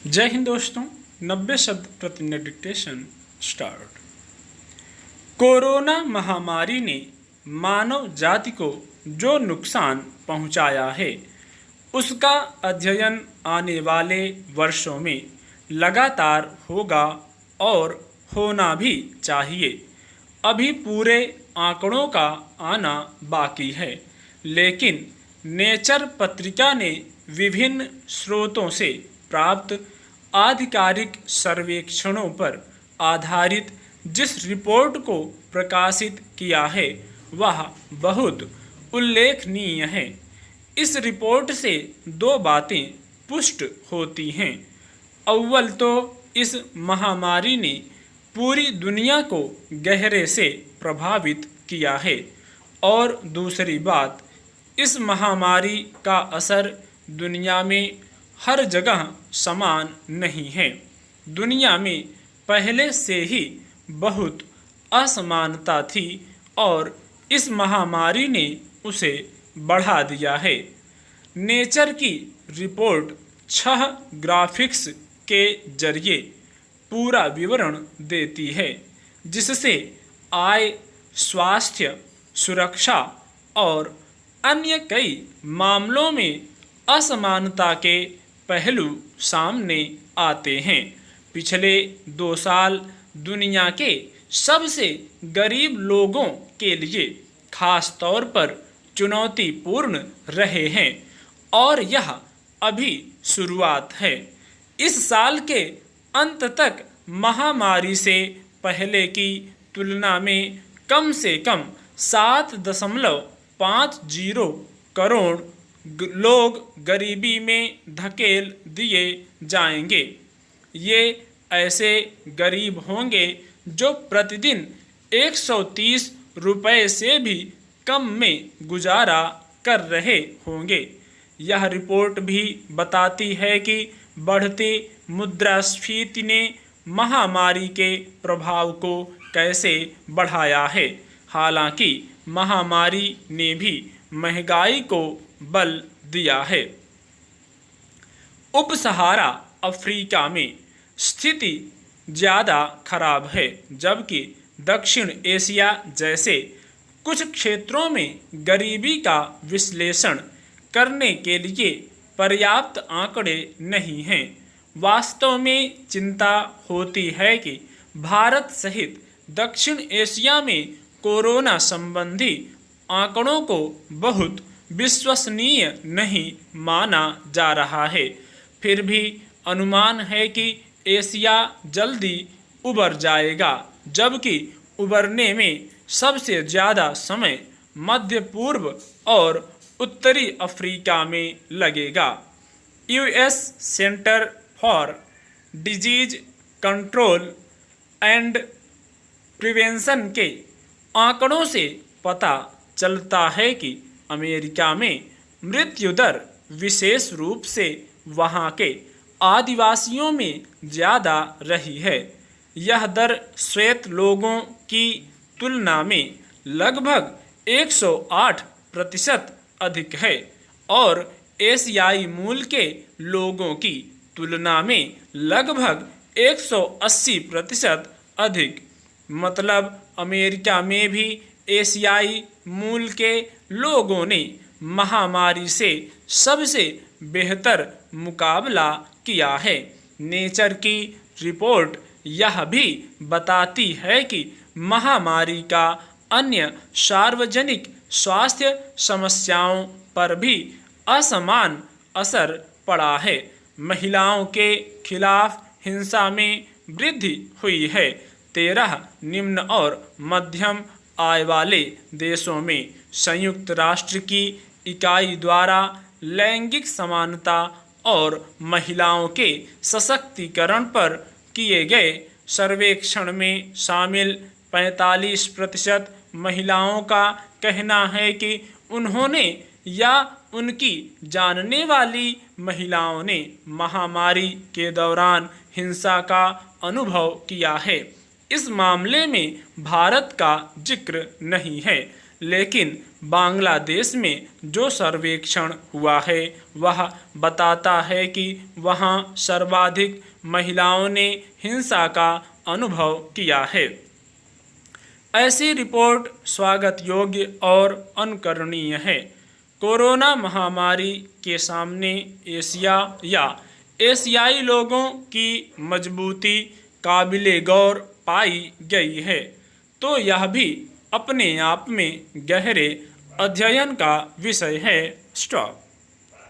जय हिंद दोस्तों। 90 शब्द प्रति मिनट डिक्टेशन स्टार्ट। कोरोना महामारी ने मानव जाति को जो नुकसान पहुंचाया है उसका अध्ययन आने वाले वर्षों में लगातार होगा और होना भी चाहिए। अभी पूरे आंकड़ों का आना बाकी है, लेकिन नेचर पत्रिका ने विभिन्न स्रोतों से प्राप्त आधिकारिक सर्वेक्षणों पर आधारित जिस रिपोर्ट को प्रकाशित किया है वह बहुत उल्लेखनीय है। इस रिपोर्ट से दो बातें पुष्ट होती हैं। अव्वल तो इस महामारी ने पूरी दुनिया को गहरे से प्रभावित किया है, और दूसरी बात, इस महामारी का असर दुनिया में हर जगह समान नहीं है। दुनिया में पहले से ही बहुत असमानता थी और इस महामारी ने उसे बढ़ा दिया है। नेचर की रिपोर्ट 6 ग्राफिक्स के जरिए पूरा विवरण देती है, जिससे आय, स्वास्थ्य, सुरक्षा और अन्य कई मामलों में असमानता के पहलू सामने आते हैं। पिछले 2 साल दुनिया के सबसे गरीब लोगों के लिए खास तौर पर चुनौतीपूर्ण रहे हैं, और यह अभी शुरुआत है। इस साल के अंत तक महामारी से पहले की तुलना में कम से कम 7.50 करोड़ लोग गरीबी में धकेल दिए जाएंगे। ये ऐसे गरीब होंगे जो प्रतिदिन 130 रुपये से भी कम में गुजारा कर रहे होंगे। यह रिपोर्ट भी बताती है कि बढ़ती मुद्रास्फीति ने महामारी के प्रभाव को कैसे बढ़ाया है। हालांकि महामारी ने भी महंगाई को बल दिया है। उप सहारा अफ्रीका में स्थिति ज़्यादा खराब है, जबकि दक्षिण एशिया जैसे कुछ क्षेत्रों में गरीबी का विश्लेषण करने के लिए पर्याप्त आंकड़े नहीं हैं। वास्तव में चिंता होती है कि भारत सहित दक्षिण एशिया में कोरोना संबंधी आंकड़ों को बहुत विश्वसनीय नहीं माना जा रहा है। फिर भी अनुमान है कि एशिया जल्दी उबर जाएगा, जबकि उबरने में सबसे ज़्यादा समय मध्य पूर्व और उत्तरी अफ्रीका में लगेगा। US centre for disease control and prevention के आंकड़ों से पता चलता है कि अमेरिका में मृत्यु दर विशेष रूप से वहाँ के आदिवासियों में ज़्यादा रही है। यह दर श्वेत लोगों की तुलना में लगभग 108% अधिक है और एशियाई मूल के लोगों की तुलना में लगभग 180% अधिक। मतलब अमेरिका में भी एशियाई मूल के लोगों ने महामारी से सबसे बेहतर मुकाबला किया है। नेचर की रिपोर्ट यह भी बताती है कि महामारी का अन्य सार्वजनिक स्वास्थ्य समस्याओं पर भी असमान असर पड़ा है। महिलाओं के खिलाफ हिंसा में वृद्धि हुई है। 13 निम्न और मध्यम आय वाले देशों में संयुक्त राष्ट्र की इकाई द्वारा लैंगिक समानता और महिलाओं के सशक्तिकरण पर किए गए सर्वेक्षण में शामिल 45% महिलाओं का कहना है कि उन्होंने या उनकी जानने वाली महिलाओं ने महामारी के दौरान हिंसा का अनुभव किया है। इस मामले में भारत का जिक्र नहीं है, लेकिन बांग्लादेश में जो सर्वेक्षण हुआ है वह बताता है कि वहाँ सर्वाधिक महिलाओं ने हिंसा का अनुभव किया है। ऐसी रिपोर्ट स्वागत योग्य और अनुकरणीय है। कोरोना महामारी के सामने एशिया या एशियाई लोगों की मजबूती काबिले गौर पाई गई है, तो यह भी अपने आप में गहरे अध्ययन का विषय है। स्टॉप।